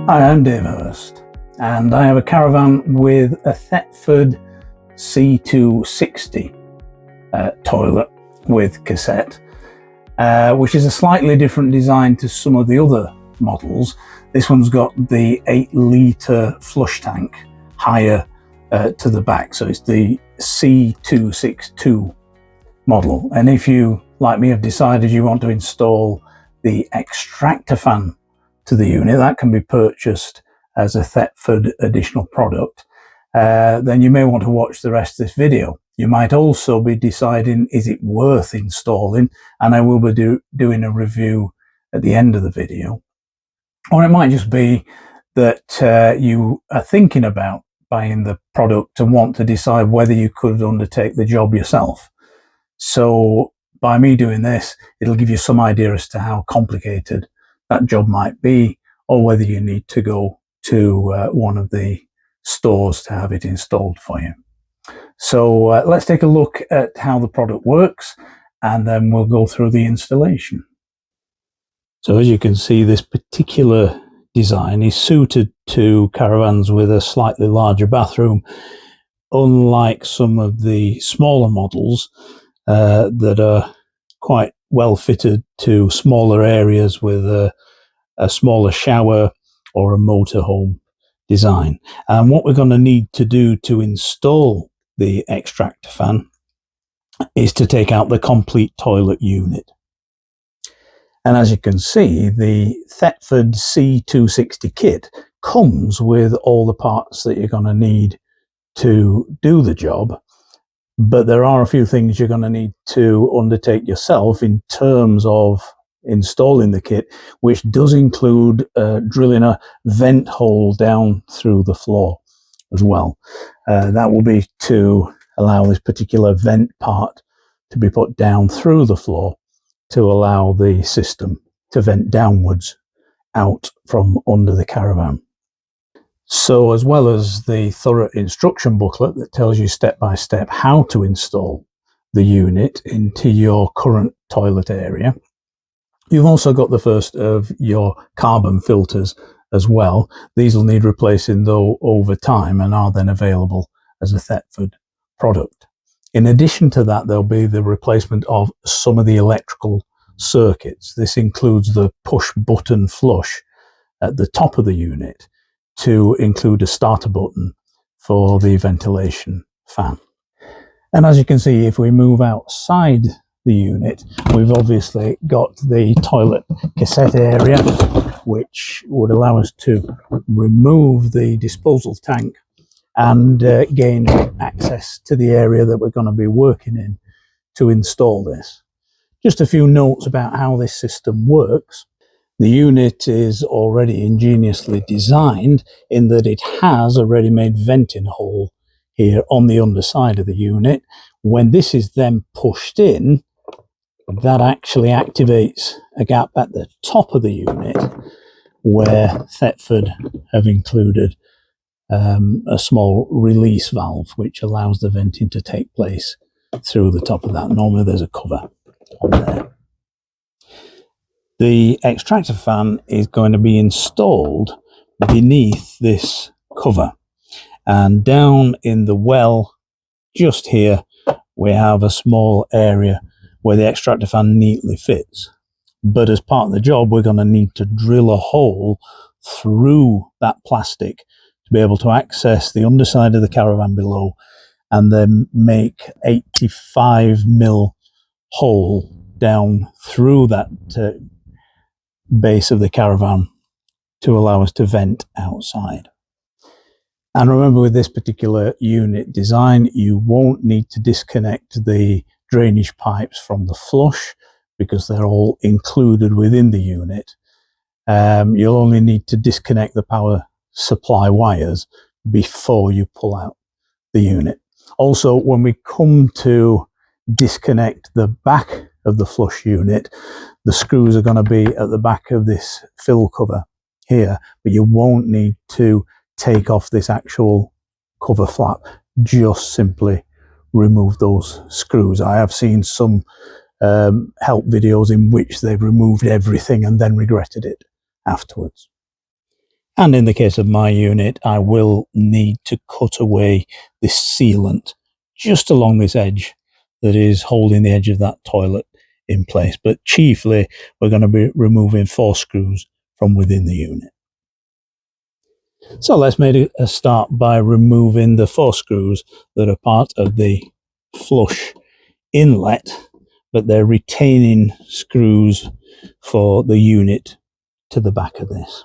Hi, I'm Dave Hurst, and I have a caravan with a Thetford C260 toilet with cassette, which is a slightly different design to some of the other models. This one's got the 8 litre flush tank higher to the back, so it's the C262 model. And if you, like me, have decided you want to install the extractor fan to the unit, that can be purchased as a Thetford additional product, then you may want to watch the rest of this video. You might also be deciding, is it worth installing? And I will be doing a review at the end of the video. Or it might just be that you are thinking about buying the product and want to decide whether you could undertake the job yourself. So by me doing this, it'll give you some idea as to how complicated that job might be, or whether you need to go to one of the stores to have it installed for you. So let's take a look at how the product works, and then we'll go through the installation. So as you can see, this particular design is suited to caravans with a slightly larger bathroom, unlike some of the smaller models that are quite well fitted to smaller areas with a smaller shower or a motorhome design. And what we're going to need to do to install the extractor fan is to take out the complete toilet unit. And as you can see, the Thetford C260 kit comes with all the parts that you're going to need to do the job. But there are a few things you're going to need to undertake yourself in terms of installing the kit, which does include drilling a vent hole down through the floor as well. That will be to allow this particular vent part to be put down through the floor to allow the system to vent downwards out from under the caravan. So as well as the thorough instruction booklet that tells you step by step how to install the unit into your current toilet area, you've also got the first of your carbon filters as well. These will need replacing though over time and are then available as a Thetford product. In addition to that, there'll be the replacement of some of the electrical circuits. This includes the push button flush at the top of the unit, to include a starter button for the ventilation fan. And as you can see, if we move outside the unit, we've obviously got the toilet cassette area, which would allow us to remove the disposal tank and gain access to the area that we're going to be working in to install this. Just a few notes about how this system works. The unit is already ingeniously designed in that it has a ready-made venting hole here on the underside of the unit. When this is then pushed in, that actually activates a gap at the top of the unit where Thetford have included a small release valve which allows the venting to take place through the top of that. Normally there's a cover on there. The extractor fan is going to be installed beneath this cover, and down in the well just here we have a small area where the extractor fan neatly fits. But as part of the job, we're going to need to drill a hole through that plastic to be able to access the underside of the caravan below, and then make 85mm hole down through that base of the caravan to allow us to vent outside. And remember, with this particular unit design, you won't need to disconnect the drainage pipes from the flush because they're all included within the unit. You'll only need to disconnect the power supply wires before you pull out the unit. Also, when we come to disconnect the back of the flush unit, the screws are going to be at the back of this fill cover here, but you won't need to take off this actual cover flap, just simply remove those screws. I have seen some help videos in which they've removed everything and then regretted it afterwards. And in the case of my unit, I will need to cut away this sealant just along this edge that is holding the edge of that toilet in place. But chiefly, we're going to be removing 4 screws from within the unit. So let's make a start by removing the 4 screws that are part of the flush inlet, but they're retaining screws for the unit to the back of this.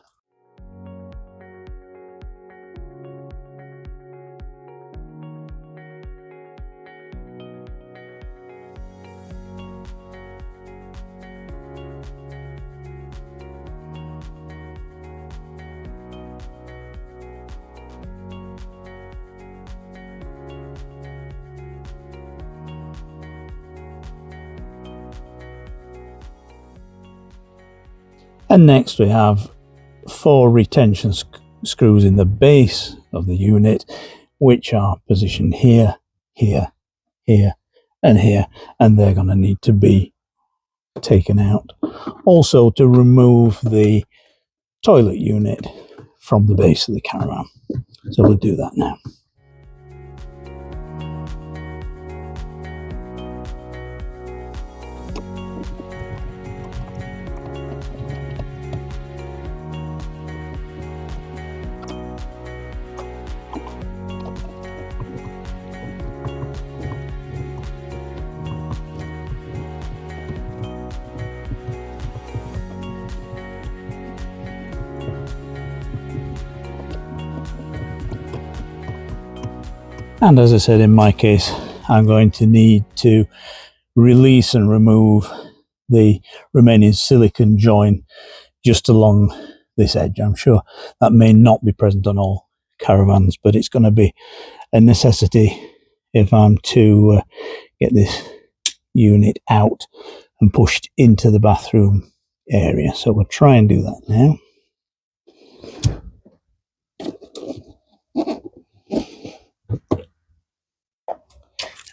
And next we have 4 retention screws in the base of the unit, which are positioned here, here, here, and here, and they're going to need to be taken out. Also to remove the toilet unit from the base of the caravan. So we'll do that now. And as I said, in my case, I'm going to need to release and remove the remaining silicone join just along this edge. I'm sure that may not be present on all caravans, but it's going to be a necessity if I'm to get this unit out and pushed into the bathroom area. So we'll try and do that now.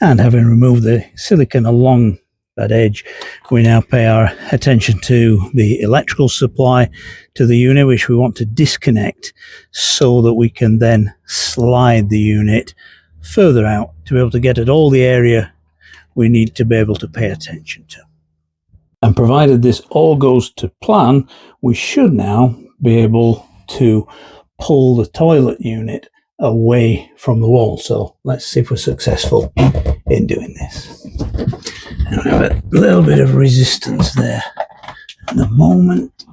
And having removed the silicone along that edge, we now pay our attention to the electrical supply to the unit, which we want to disconnect so that we can then slide the unit further out to be able to get at all the area we need to be able to pay attention to. And provided this all goes to plan, we should now be able to pull the toilet unit away from the wall. So let's see if we're successful in doing this. And we have a little bit of resistance there at the moment,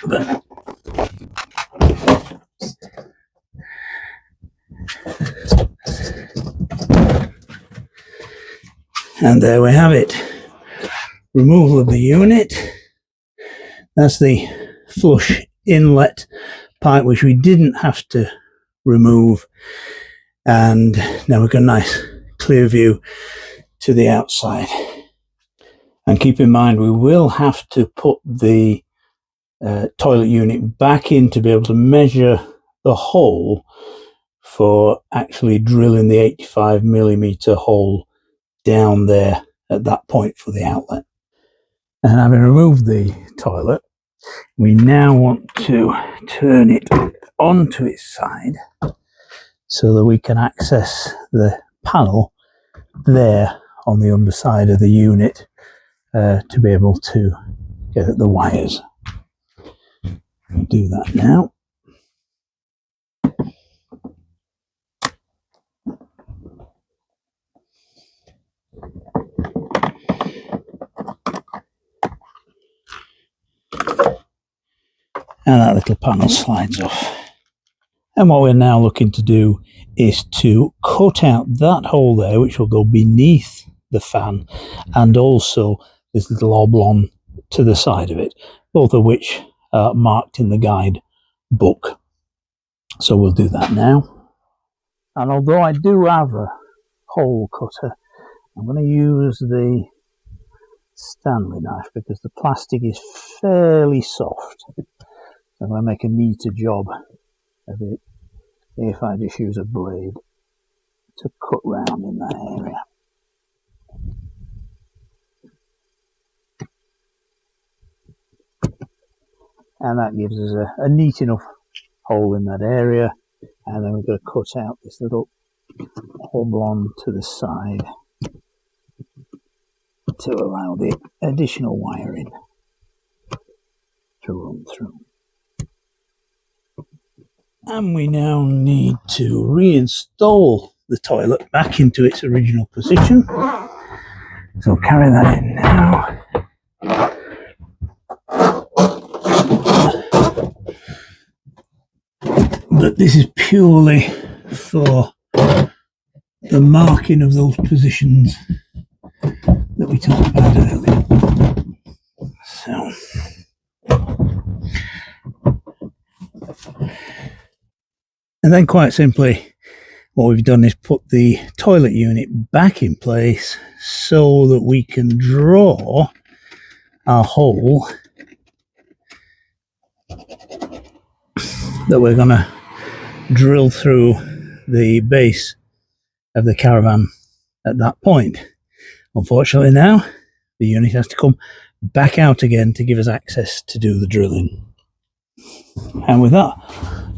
but and there we have it. Removal of the unit. That's the flush inlet pipe, which we didn't have to remove, and now we've got a nice clear view to the outside. And keep in mind, we will have to put the toilet unit back in to be able to measure the hole for actually drilling the 85mm hole down there at that point for the outlet. And having removed the toilet, we now want to turn it onto its side so that we can access the panel there on the underside of the unit to be able to get at the wires. We'll do that now. And that little panel slides off. And what we're now looking to do is to cut out that hole there, which will go beneath the fan, and also this little oblong to the side of it, both of which are marked in the guide book. So we'll do that now. And although I do have a hole cutter, I'm going to use the Stanley knife because the plastic is fairly soft. I'm going to make a neater job of it if I just use a blade to cut round in that area. And that gives us a neat enough hole in that area, and then we've got to cut out this little oblong to the side to allow the additional wiring to run through. And we now need to reinstall the toilet back into its original position. So we'll carry that in now. But this is purely for the marking of those positions that we talked about earlier. So and then quite simply what we've done is put the toilet unit back in place so that we can draw our hole that we're going to drill through the base of the caravan at that point. Unfortunately now the unit has to come back out again to give us access to do the drilling. And with that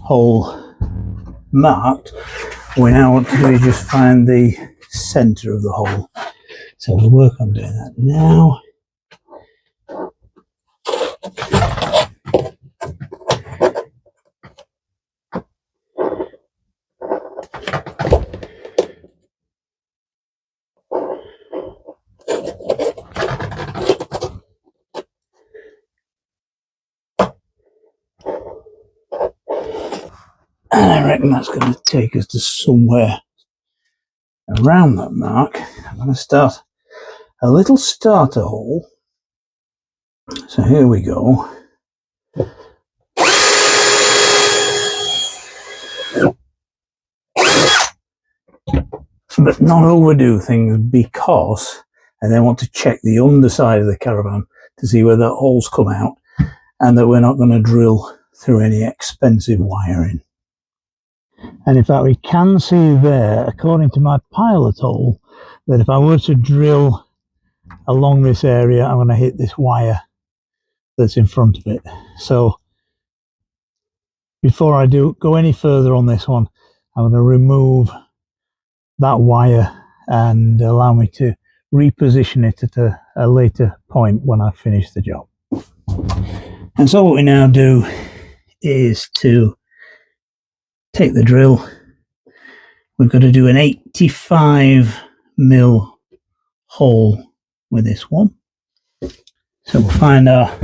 hole marked, what we now want to do is just find the centre of the hole. So we'll work on doing that now. And I reckon that's going to take us to somewhere around that mark. I'm going to start a little starter hole. So here we go. But not overdo things, because I then want to check the underside of the caravan to see where that hole's come out and that we're not going to drill through any expensive wiring. And in fact we can see there, according to my pilot hole, that if I were to drill along this area I'm going to hit this wire that's in front of it. So before I go any further on this one, I'm going to remove that wire and allow me to reposition it at a later point when I finish the job. And so what we now do is to take the drill. We've got to do an 85mm hole with this one. So we'll find our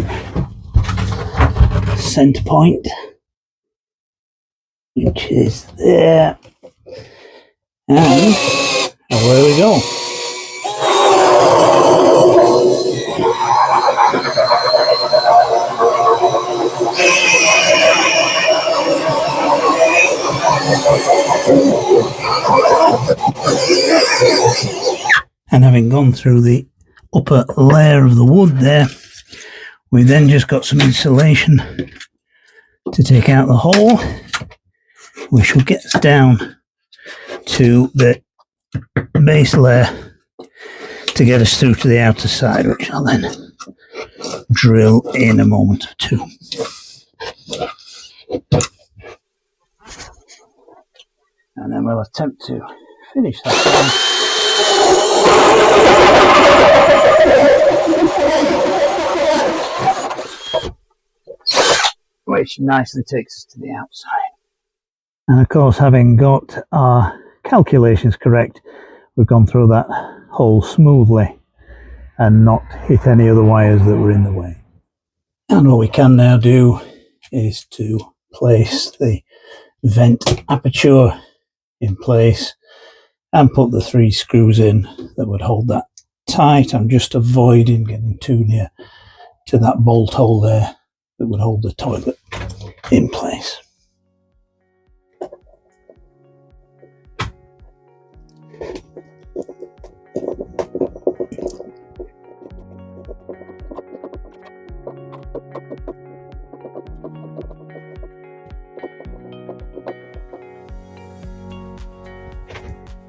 centre point, which is there, and away we go. And having gone through the upper layer of the wood there, we then just got some insulation to take out the hole, which will get us down to the base layer to get us through to the outer side, which I'll then drill in a moment or two. And then we'll attempt to finish that one, which nicely takes us to the outside. And of course, having got our calculations correct, we've gone through that hole smoothly and not hit any other wires that were in the way. And what we can now do is to place the vent aperture in place and put the 3 screws in that would hold that tight. I'm just avoiding getting too near to that bolt hole there that would hold the toilet in place.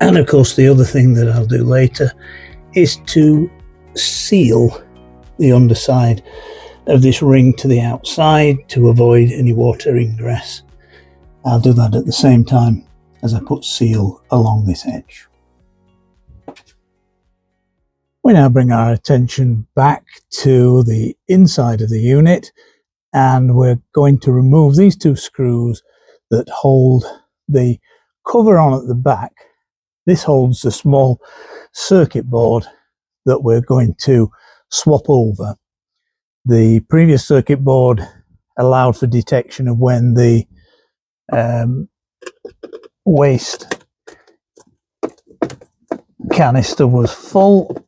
And of course the other thing that I'll do later is to seal the underside of this ring to the outside to avoid any water ingress I'll do that at the same time as I put seal along this edge. We now bring our attention back to the inside of the unit, and we're going to remove these two screws that hold the cover on at the back. This holds the small circuit board that we're going to swap over. The previous circuit board allowed for detection of when the waste canister was full,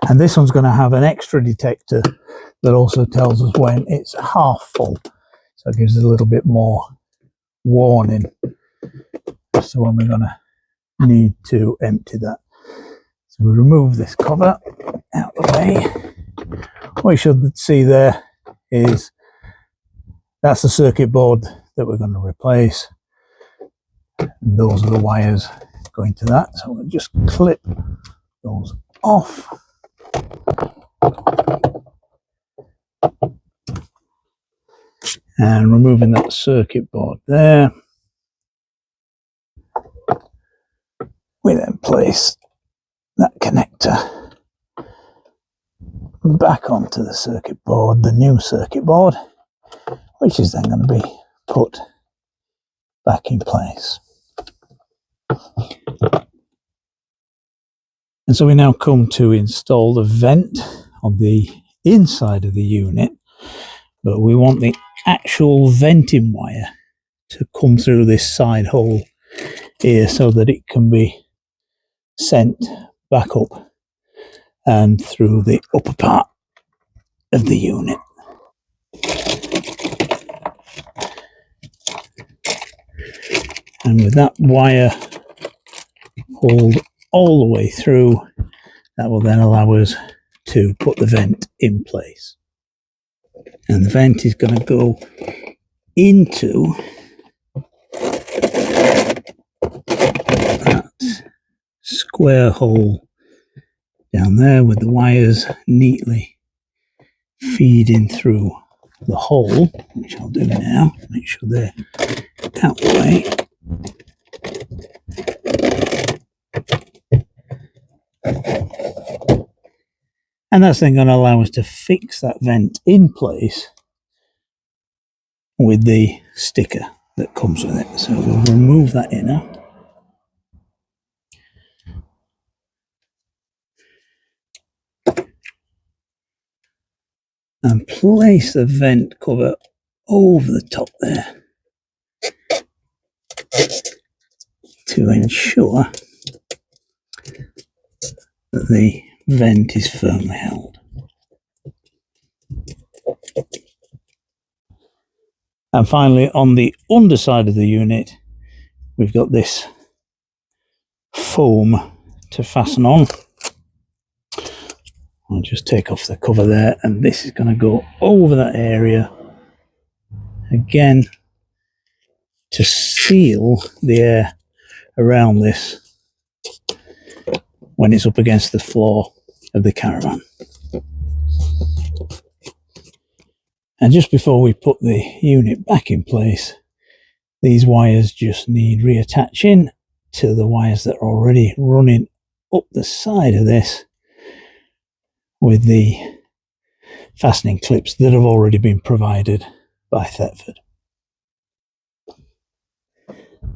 and this one's going to have an extra detector that also tells us when it's half full, so it gives us a little bit more warning as to when we're going to need to empty that. So we remove this cover out of the way. What you should see there is that's the circuit board that we're going to replace, and those are the wires going to that. So we'll just clip those off. And removing that circuit board there, we then place that connector back onto the circuit board, the new circuit board, which is then going to be put back in place. And so we now come to install the vent on the inside of the unit, but we want the actual venting wire to come through this side hole here so that it can be sent back up and through the upper part of the unit. And with that wire pulled all the way through, that will then allow us to put the vent in place. And the vent is going to go into that square hole down there with the wires neatly feeding through the hole, which I'll do now, make sure they're out the way. And that's then going to allow us to fix that vent in place with the sticker that comes with it. So we'll remove that inner. And place the vent cover over the top there to ensure that the vent is firmly held. And finally, on the underside of the unit, we've got this foam to fasten on. I'll just take off the cover there, and this is going to go over that area again to seal the air around this when it's up against the floor of the caravan. And just before we put the unit back in place, these wires just need reattaching to the wires that are already running up the side of this with the fastening clips that have already been provided by Thetford.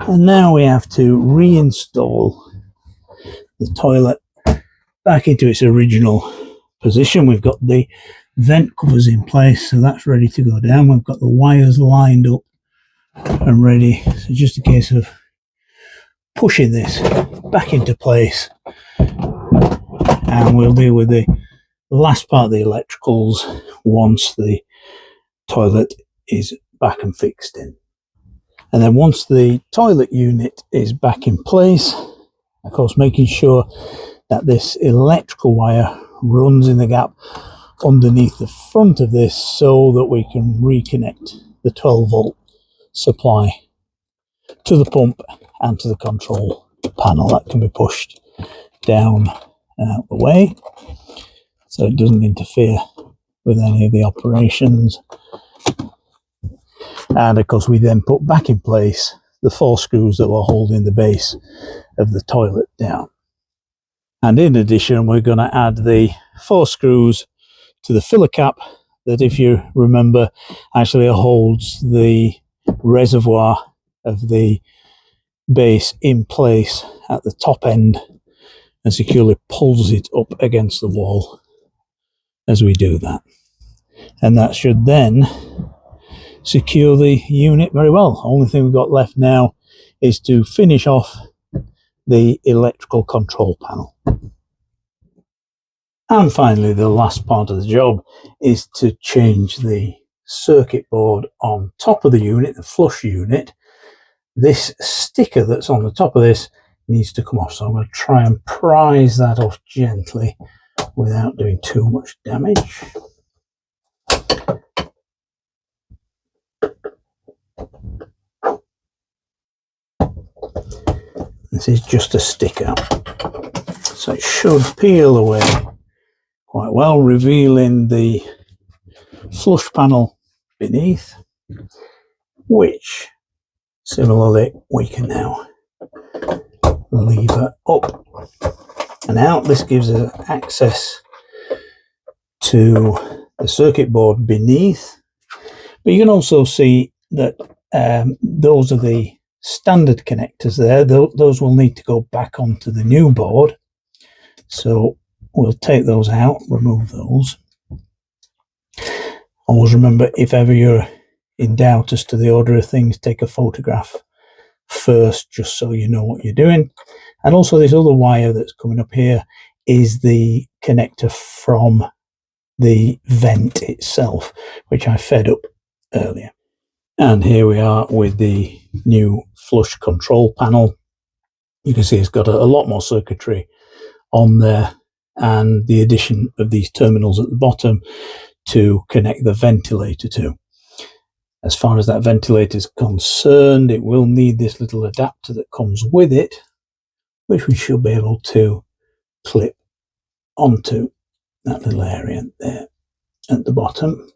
And now we have to reinstall the toilet back into its original position. We've got the vent covers in place, so that's ready to go down. We've got the wires lined up and ready, so just a case of pushing this back into place, and we'll deal with the last part of the electricals once the toilet is back and fixed in. And then once the toilet unit is back in place, of course making sure that this electrical wire runs in the gap underneath the front of this so that we can reconnect the 12 volt supply to the pump and to the control panel. That can be pushed down and out the way so it doesn't interfere with any of the operations. And of course we then put back in place the 4 screws that were holding the base of the toilet down. And in addition, we're going to add the 4 screws to the filler cap that, if you remember, actually holds the reservoir of the base in place at the top end and securely pulls it up against the wall as we do that. And that should then secure the unit very well. Only thing we've got left now is to finish off the electrical control panel. And finally, the last part of the job is to change the circuit board on top of the unit, the flush unit. This sticker that's on the top of this needs to come off, so I'm going to try and prise that off gently without doing too much damage. This is just a sticker, so it should peel away quite well, revealing the flush panel beneath, which similarly we can now lever up and out. This gives us access to the circuit board beneath, but you can also see that those are the standard connectors there. Those will need to go back onto the new board, so we'll take those out, remove those. Always remember, if ever you're in doubt as to the order of things, take a photograph first, just so you know what you're doing. And also, this other wire that's coming up here is the connector from the vent itself, which I fed up earlier. And here we are with the new flush control panel. You can see it's got a lot more circuitry on there, and the addition of these terminals at the bottom to connect the ventilator to. As far as that ventilator is concerned, it will need this little adapter that comes with it, which we should be able to clip onto that little area there at the bottom.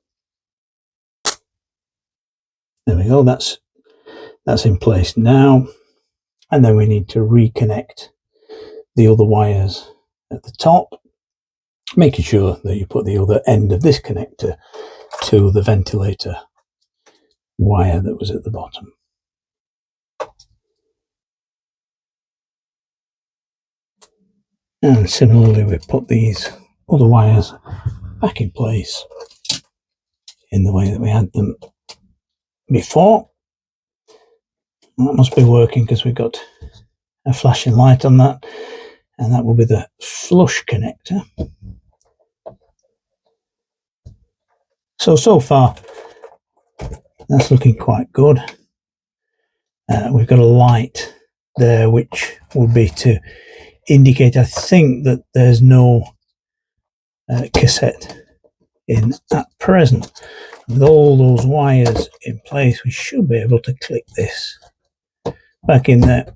There we go, that's in place now. And then we need to reconnect the other wires at the top, making sure that you put the other end of this connector to the ventilator wire that was at the bottom. And similarly, we put these other wires back in place in the way that we had them before. And that must be working because we've got a flashing light on that, and that will be the flush connector. So far that's looking quite good. We've got a light there which would be to indicate, I think, that there's no cassette in at present. With all those wires in place, we should be able to click this back in there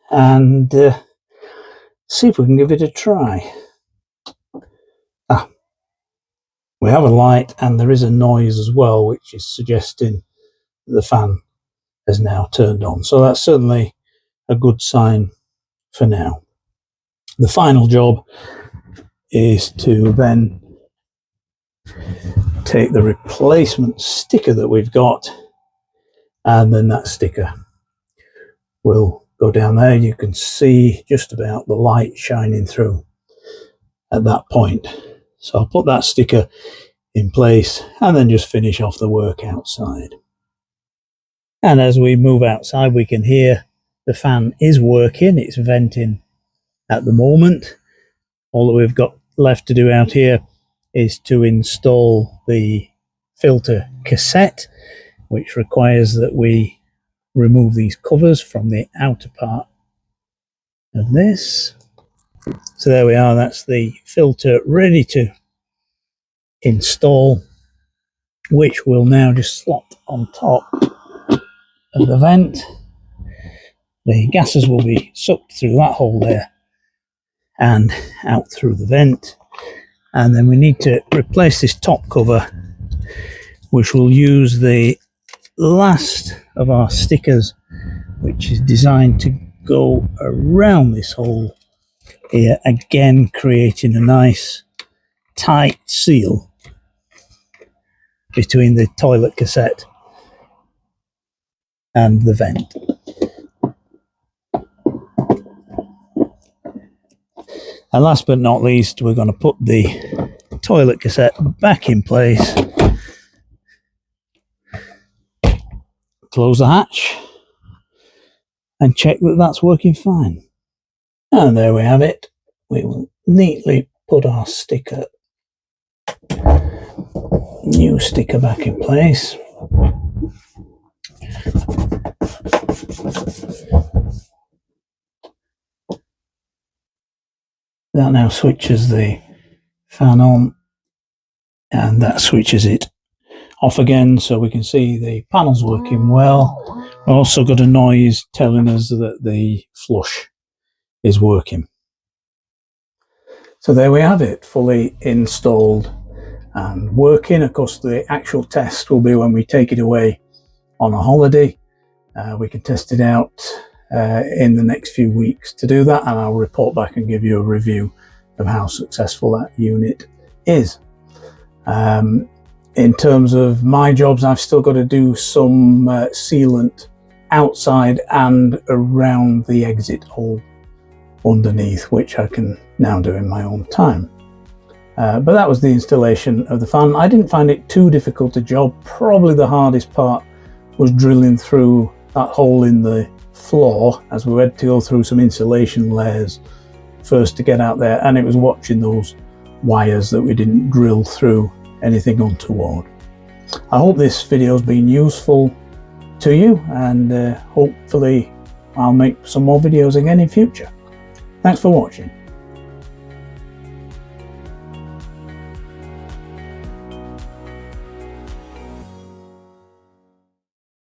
and see if we can give it a try. We have a light, and there is a noise as well, which is suggesting the fan has now turned on. So that's certainly a good sign for now. The final job is to then take the replacement sticker that we've got, and then that sticker will go down there. You can see just about the light shining through at that point. So I'll put that sticker in place and then just finish off the work outside. And as we move outside, we can hear the fan is working. It's venting at the moment. All that we've got left to do out here is to install the filter cassette, which requires that we remove these covers from the outer part of this. So there we are, that's the filter ready to install, which will now just slot on top of the vent. The gases will be sucked through that hole there and out through the vent. And then we need to replace this top cover which will use the last of our stickers, which is designed to go around this hole here, again creating a nice tight seal between the toilet cassette and the vent. And last but not least, we're going to put the toilet cassette back in place, close the hatch, and check that that's working fine. And there we have it. We will neatly put our sticker, new sticker, back in place. That now switches the fan on, and that switches it off again, so we can see the panel's working well. We've also got a noise telling us that the flush is working. So there we have it, fully installed and working. Of course, the actual test will be when we take it away on a holiday. We can test it out in the next few weeks. To do that, and I'll report back and give you a review of how successful that unit is. In terms of my jobs, I've still got to do some sealant outside and around the exit hole underneath, which I can now do in my own time. But that was the installation of the fan. I didn't find it too difficult a job. Probably the hardest part was drilling through that hole in the floor, as we had to go through some insulation layers first to get out there, and it was watching those wires that we didn't drill through anything untoward. I hope this video has been useful to you, and hopefully I'll make some more videos again in future. Thanks for watching.